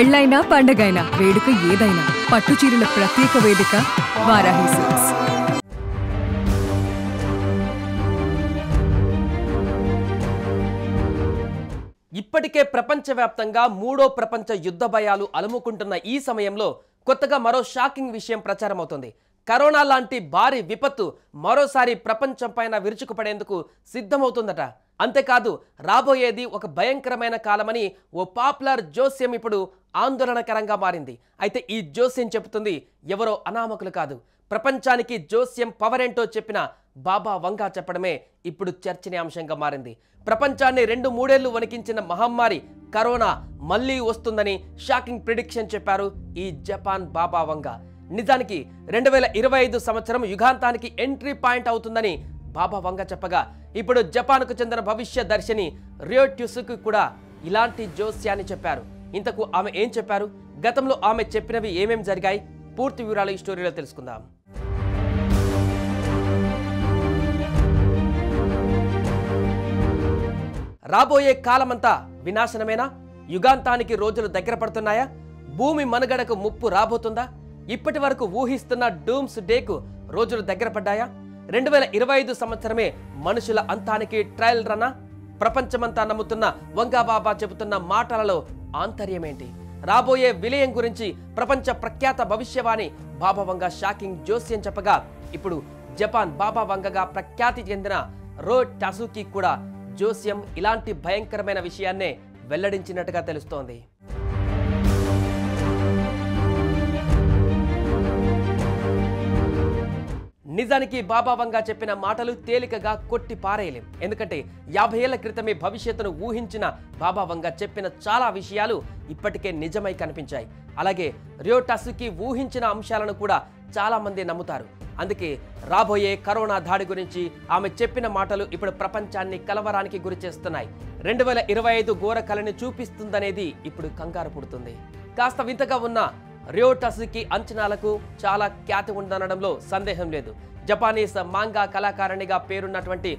పెళ్ళైనా పండగైనా వేడుక ఏదైనా పట్టు చీరల ప్రత్యేక వేదిక వారాహి సిల్క్స్. ఇప్పటికే ప్రపంచవ్యాప్తంగా మూడో ప్రపంచ యుద్ధ భయాలు అలుముకుంటున్న ఈ సమయంలో కొత్తగా మరో షాకింగ్ విషయం ప్రచారమవుతోంది. కరోనా లాంటి భారీ విపత్తు మరోసారి ప్రపంచంపైన విరుచుకుపడేందుకు సిద్ధమవుతుందట. అంతేకాదు రాబోయేది ఒక భయంకరమైన కాలమని ఓ పాపులర్ జోస్యం ఇప్పుడు ఆందోళనకరంగా మారింది. అయితే ఈ జోస్యం చెబుతుంది ఎవరో అనామకులు కాదు. ప్రపంచానికి జోస్యం పవర్ ఏంటో చెప్పిన బాబా వంగా చెప్పడమే ఇప్పుడు చర్చనీయాంశంగా మారింది. ప్రపంచాన్ని 2-3 ఏళ్లు వణికించిన మహమ్మారి కరోనా మళ్లీ వస్తుందని షాకింగ్ ప్రిడిక్షన్ చెప్పారు ఈ జపాన్ బాబా వంగా. నిజానికి 2025 సంవత్సరం యుగాంతానికి ఎంట్రీ పాయింట్ అవుతుందని బాబా వంగా చెప్పగా, ఇప్పుడు జపాన్కు చెందిన భవిష్య దర్శిని రియో ట్సుకి కూడా ఇలాంటి జోస్యాన్ని చెప్పారు. ఇంతకు ఆమె ఏం చెప్పారు, గతంలో ఆమె చెప్పినవి ఏమేం జరిగాయి, పూర్తి వివరాలు ఈ స్టోరీలో తెలుసుకుందాం. రాబోయే కాలమంతా వినాశనమేనా? యుగాంతానికి రోజులు దగ్గర పడుతున్నాయా? భూమి మనుగడకు ముప్పు రాబోతుందా? ఇప్పటి వరకు ఊహిస్తున్న డూమ్స్ డేకు రోజులు దగ్గర పడ్డాయా? 2025 సంవత్సరమే మనుషుల అంతానికి ట్రయల్ రనా? ప్రపంచమంతా నమ్ముతున్న వంగా బాబా చెబుతున్న మాటలలో ఆంతర్యమేంటి? రాబోయే విలయం గురించి ప్రపంచ ప్రఖ్యాత భవిష్యవాణి బాబా వంగా షాకింగ్ జోస్యం చెప్పగా, ఇప్పుడు జపాన్ బాబా వంగగా ప్రఖ్యాతి చెందిన రో టసుకి కూడా జోస్యం ఇలాంటి భయంకరమైన విషయాన్నే వెల్లడించినట్టుగా తెలుస్తోంది. నిజానికి బాబా వంగా చెప్పిన మాటలు తేలికగా కొట్టి పారేయలేం. ఎందుకంటే 50 ఏళ్ల క్రితమే భవిష్యత్తును ఊహించిన బాబా వంగా చెప్పిన చాలా విషయాలు ఇప్పటికే నిజమై కనిపించాయి. అలాగే రియో టసుకి ఊహించిన అంశాలను కూడా చాలా మంది నమ్ముతారు. అందుకే రాబోయే కరోనా దాడి గురించి ఆమె చెప్పిన మాటలు ఇప్పుడు ప్రపంచాన్ని కలవరానికి గురి చేస్తున్నాయి. 2025 ఘోర కళని చూపిస్తుందనేది ఇప్పుడు కంగారు పుడుతుంది. కాస్త వింతగా ఉన్న రియో టసుకి అంచనాలకు చాలా ఖ్యాతి ఉందనడంలో సందేహం లేదు. జపానీస్ మాంగా కళాకారిణిగా పేరున్నటువంటి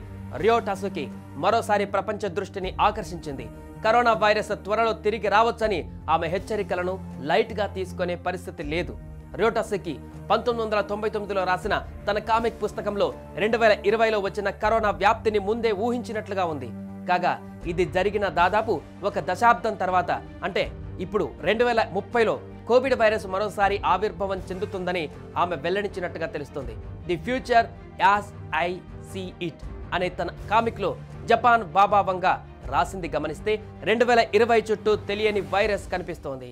రియో టసుకి మరోసారి ప్రపంచ దృష్టిని ఆకర్షించింది. కరోనా వైరస్ త్వరలో తిరిగి రావచ్చని ఆమె హెచ్చరికలను లైట్గా తీసుకునే పరిస్థితి లేదు. రియో టసుకి 1999లో రాసిన తన కామిక్ పుస్తకంలో 2020లో వచ్చిన కరోనా వ్యాప్తిని ముందే ఊహించినట్లుగా ఉంది. కాగా ఇది జరిగిన దాదాపు ఒక దశాబ్దం తర్వాత, అంటే ఇప్పుడు 2030లో కోవిడ్ వైరస్ మరోసారి ఆవిర్భావం చెందుతుందని ఆమె వెల్లడించినట్టుగా తెలుస్తుంది. The Future as I See It అనే తన కామిక్లో జపాన్ బాబా వంగా రాసింది గమనిస్తే 2020 చుట్టూ తెలియని వైరస్ కనిపిస్తోంది.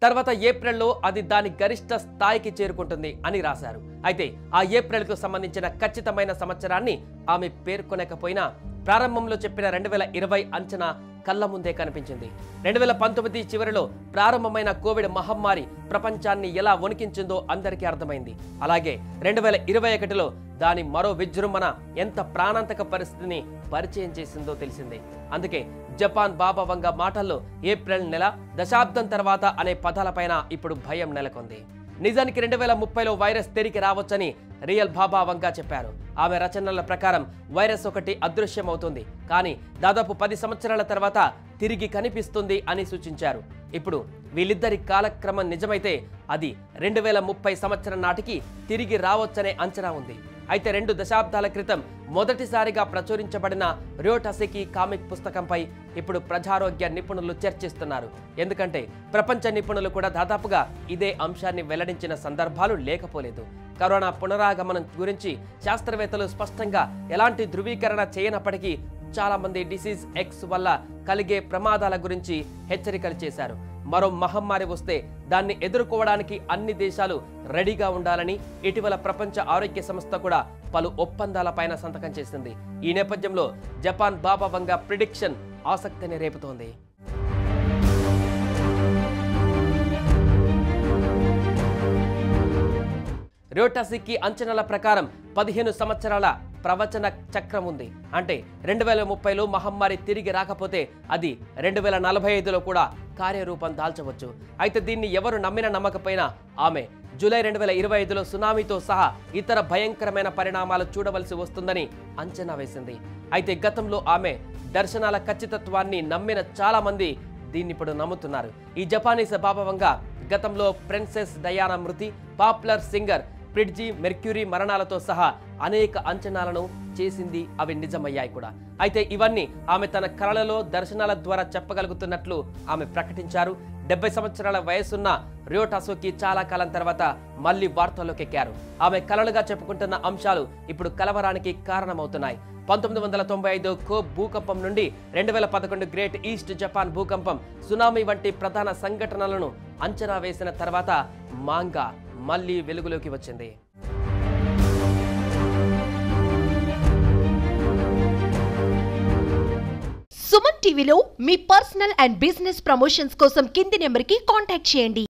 తర్వాత ఏప్రిల్లో అది దాని గరిష్ట స్థాయికి చేరుకుంటుంది అని రాశారు. అయితే ఆ ఏప్రిల్కు సంబంధించిన ఖచ్చితమైన సంవత్సరాన్ని ఆమె పేర్కొనకపోయినా ప్రారంభంలో చెప్పిన 2020 అంచనా కళ్ళ ముందే కనిపించింది. 2019 చివరిలో ప్రారంభమైన కోవిడ్ మహమ్మారి ప్రపంచాన్ని ఎలా వణికించిందో అందరికీ అర్థమైంది. అలాగే 2021లో దాని మరో విజృంభణ ఎంత ప్రాణాంతక పరిస్థితిని పరిచయం చేసిందో తెలిసిందే. అందుకే జపాన్ బాబా వంగా మాటల్లో ఏప్రిల్ నెల, దశాబ్దం తర్వాత అనే పదాలపైన ఇప్పుడు భయం నెలకొంది. నిజానికి 2030లో వైరస్ తిరిగి రావచ్చని రియల్ బాబా వంగా చెప్పారు. ఆమె రచనల ప్రకారం వైరస్ ఒకటి అదృశ్యమవుతుంది, కానీ దాదాపు 10 సంవత్సరాల తర్వాత తిరిగి కనిపిస్తుంది అని సూచించారు. ఇప్పుడు వీళ్ళిద్దరి కాలక్రమం నిజమైతే అది 2030 సంవత్సరం నాటికి తిరిగి రావచ్చనే అంచనా ఉంది. అయితే 2 దశాబ్దాల క్రితం మొదటిసారిగా ప్రచురించబడిన రియో టసుకి కామిక్ పుస్తకంపై ఇప్పుడు ప్రజారోగ్య నిపుణులు చర్చిస్తున్నారు. ఎందుకంటే ప్రపంచ నిపుణులు కూడా దాదాపుగా ఇదే అంశాన్ని వెల్లడించిన సందర్భాలు లేకపోలేదు. కరోనా పునరాగమనం గురించి శాస్త్రవేత్తలు స్పష్టంగా ఎలాంటి ధృవీకరణ చేయనప్పటికీ చాలా మంది డిసీజ్ ఎక్స్ వల్ల కలిగే ప్రమాదాల గురించి హెచ్చరికలు చేశారు. మరో మహమ్మారి వస్తే దాన్ని ఎదుర్కోవడానికి అన్ని దేశాలు రెడీగా ఉండాలని ఇటీవల ప్రపంచ ఆరోగ్య సంస్థ కూడా పలు ఒప్పందాలపైన సంతకం చేసింది. ఈ నేపథ్యంలో జపాన్ బాబా వంగా ప్రిడిక్షన్ ఆసక్తిని రేపుతోంది. రియో టసుకి అంచనాల ప్రకారం 15 సంవత్సరాల ప్రవచన చక్రం ఉంది. అంటే 2030లో మహమ్మారి తిరిగి రాకపోతే అది 2045లో కూడా కార్యరూపం దాల్చవచ్చు. అయితే దీన్ని ఎవరు నమ్మినా నమ్మకపోయినా ఆమె జూలై 2025లో సునామీతో సహా ఇతర భయంకరమైన పరిణామాలు చూడవలసి వస్తుందని అంచనా వేసింది. అయితే గతంలో ఆమె దర్శనాల ఖచ్చితత్వాన్ని నమ్మిన చాలా మంది దీన్నిప్పుడు నమ్ముతున్నారు. ఈ జపానీస్ ప్రభావంగా గతంలో ప్రిన్సెస్ డయానా మృతి, పాపులర్ సింగర్ ఫ్రెడ్డీ మెర్క్యూరీ మరణాలతో సహా అనేక అంచనాలను చేసింది. అవి నిజమయ్యాయి కూడా. అయితే ఇవన్నీ ఆమె తన కళలలో దర్శనాల ద్వారా చెప్పగలుగుతున్నట్లు ఆమె ప్రకటించారు. 70 సంవత్సరాల వయసున్న రియో టసోకి చాలా కాలం తర్వాత మళ్ళీ వార్తల్లోకి ఎక్కారు. ఆమె కలలుగా చెప్పుకుంటున్న అంశాలు ఇప్పుడు కలవరానికి కారణమవుతున్నాయి. 1995 కోబ్ భూకంపం నుండి 2011 గ్రేట్ ఈస్ట్ జపాన్ భూకంపం, సునామీ వంటి ప్రధాన సంఘటనలను అంచనా వేసిన తర్వాత మాంగా మళ్ళీ వెలుగులోకి వచ్చింది. సుమన్ టీవీలో మీ పర్సనల్ అండ్ బిజినెస్ ప్రమోషన్స్ కోసం కింది నెంబర్కి కాంటాక్ట్ చేయండి.